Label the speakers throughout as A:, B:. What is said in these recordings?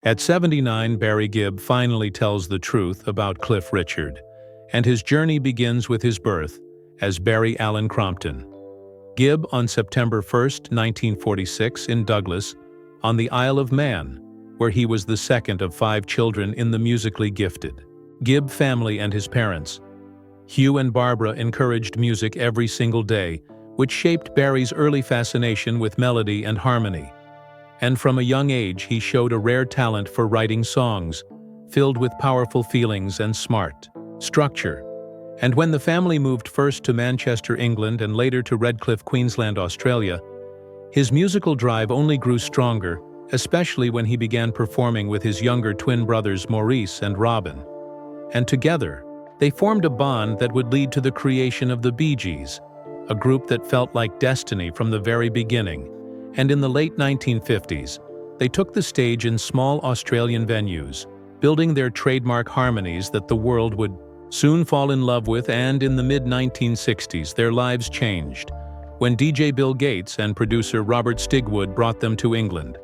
A: At 79, Barry Gibb finally tells the truth about Cliff Richard, and his journey begins with his birth as Barry Allen Crompton. Gibb on September 1, 1946 in Douglas, on the Isle of Man, where he was the second of 5 children in the musically gifted Gibb family and his parents. Hugh and Barbara encouraged music every single day, which shaped Barry's early fascination with melody and harmony. And from a young age he showed a rare talent for writing songs, filled with powerful feelings and smart structure. And when the family moved first to Manchester, England, and later to Redcliffe, Queensland, Australia, his musical drive only grew stronger, especially when he began performing with his younger twin brothers Maurice and Robin. And together, they formed a bond that would lead to the creation of the Bee Gees, a group that felt like destiny from the very beginning. And in the late 1950s, they took the stage in small Australian venues, building their trademark harmonies that the world would soon fall in love with. And in the mid-1960s, their lives changed when DJ Bill Gates and producer Robert Stigwood brought them to England.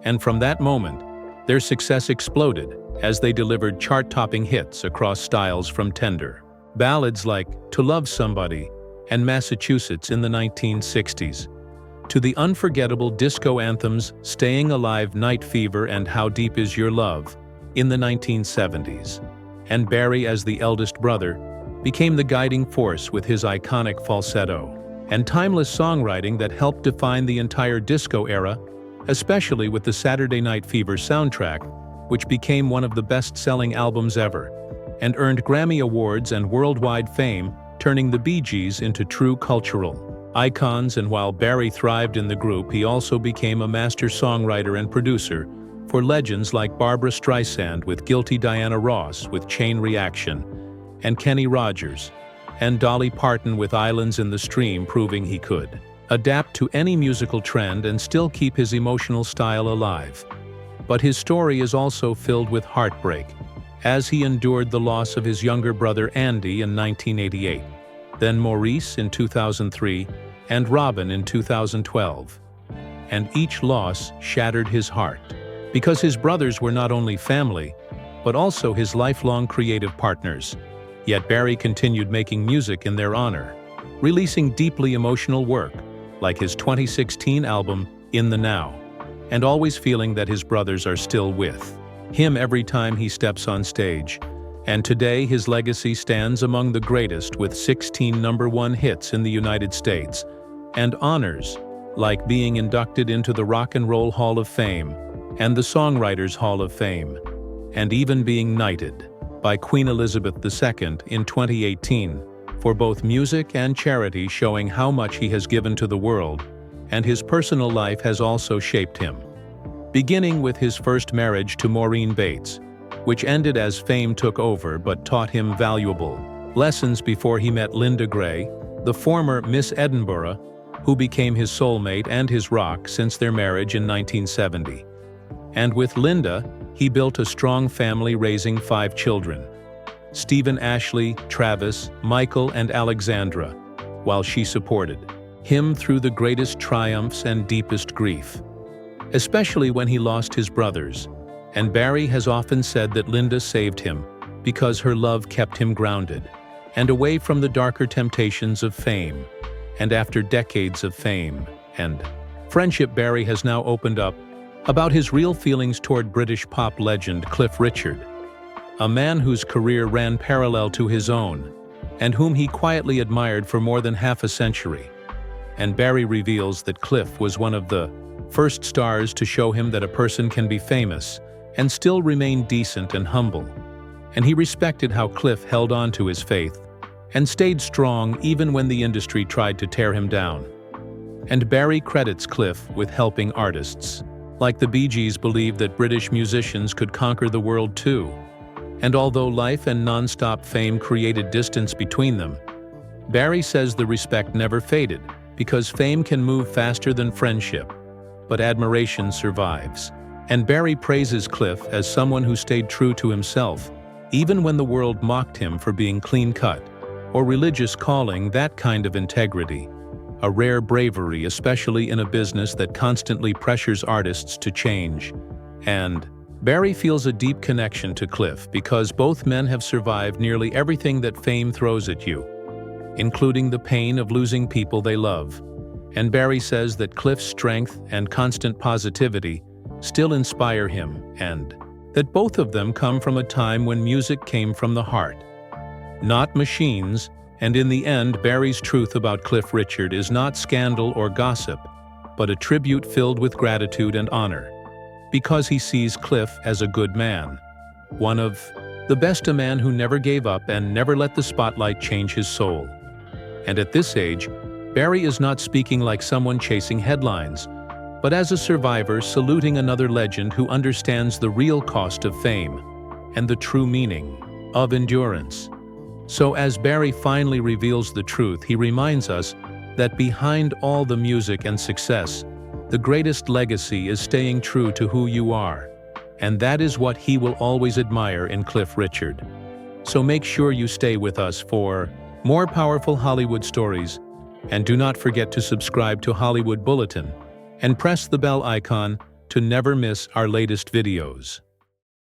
A: And from that moment, their success exploded as they delivered chart-topping hits across styles from tender ballads like To Love Somebody and Massachusetts in the 1960s, to the unforgettable disco anthems Staying Alive, Night Fever, and How Deep Is Your Love in the 1970s. And Barry, as the eldest brother, became the guiding force with his iconic falsetto and timeless songwriting that helped define the entire disco era, especially with the Saturday Night Fever soundtrack, which became one of the best-selling albums ever, and earned Grammy Awards and worldwide fame, turning the Bee Gees into true cultural icons. And while Barry thrived in the group, he also became a master songwriter and producer for legends like Barbra Streisand with Guilty, Diana Ross with Chain Reaction, and Kenny Rogers, and Dolly Parton with Islands in the Stream, proving he could adapt to any musical trend and still keep his emotional style alive. But his story is also filled with heartbreak, as he endured the loss of his younger brother Andy in 1988, then Maurice in 2003, and Robin in 2012. And each loss shattered his heart, because his brothers were not only family, but also his lifelong creative partners. Yet Barry continued making music in their honor, releasing deeply emotional work, like his 2016 album, In the Now, and always feeling that his brothers are still with him every time he steps on stage. And today his legacy stands among the greatest, with 16 #1 hits in the United States, and honors like being inducted into the Rock and Roll Hall of Fame and the Songwriters Hall of Fame, and even being knighted by Queen Elizabeth II in 2018 for both music and charity, showing how much he has given to the world. And his personal life has also shaped him, beginning with his first marriage to Maureen Bates, which ended as fame took over but taught him valuable lessons before he met Linda Gray, the former Miss Edinburgh, who became his soulmate and his rock since their marriage in 1970. And with Linda, he built a strong family, raising 5 children: Stephen, Ashley, Travis, Michael, and Alexandra, while she supported him through the greatest triumphs and deepest grief, especially when he lost his brothers. And Barry has often said that Linda saved him because her love kept him grounded and away from the darker temptations of fame. And after decades of fame and friendship, Barry has now opened up about his real feelings toward British pop legend Cliff Richard, a man whose career ran parallel to his own, and whom he quietly admired for more than half a century. And Barry reveals that Cliff was one of the first stars to show him that a person can be famous and still remain decent and humble. And he respected how Cliff held on to his faith and stayed strong even when the industry tried to tear him down. And Barry credits Cliff with helping artists like the Bee Gees believe that British musicians could conquer the world too. And although life and non-stop fame created distance between them, Barry says the respect never faded, because fame can move faster than friendship, but admiration survives. And Barry praises Cliff as someone who stayed true to himself, even when the world mocked him for being clean-cut or religious, calling that kind of integrity a rare bravery, especially in a business that constantly pressures artists to change. And Barry feels a deep connection to Cliff because both men have survived nearly everything that fame throws at you, including the pain of losing people they love. And Barry says that Cliff's strength and constant positivity still inspire him, and that both of them come from a time when music came from the heart, not machines. And in the end, Barry's truth about Cliff Richard is not scandal or gossip, but a tribute filled with gratitude and honor, because he sees Cliff as a good man, one of the best, a man who never gave up and never let the spotlight change his soul. And at this age, Barry is not speaking like someone chasing headlines, but as a survivor saluting another legend who understands the real cost of fame and the true meaning of endurance. So as Barry finally reveals the truth, he reminds us that behind all the music and success, the greatest legacy is staying true to who you are, and that is what he will always admire in Cliff Richard. So make sure you stay with us for more powerful Hollywood stories, and do not forget to subscribe to Hollywood Bulletin and press the bell icon to never miss our latest videos.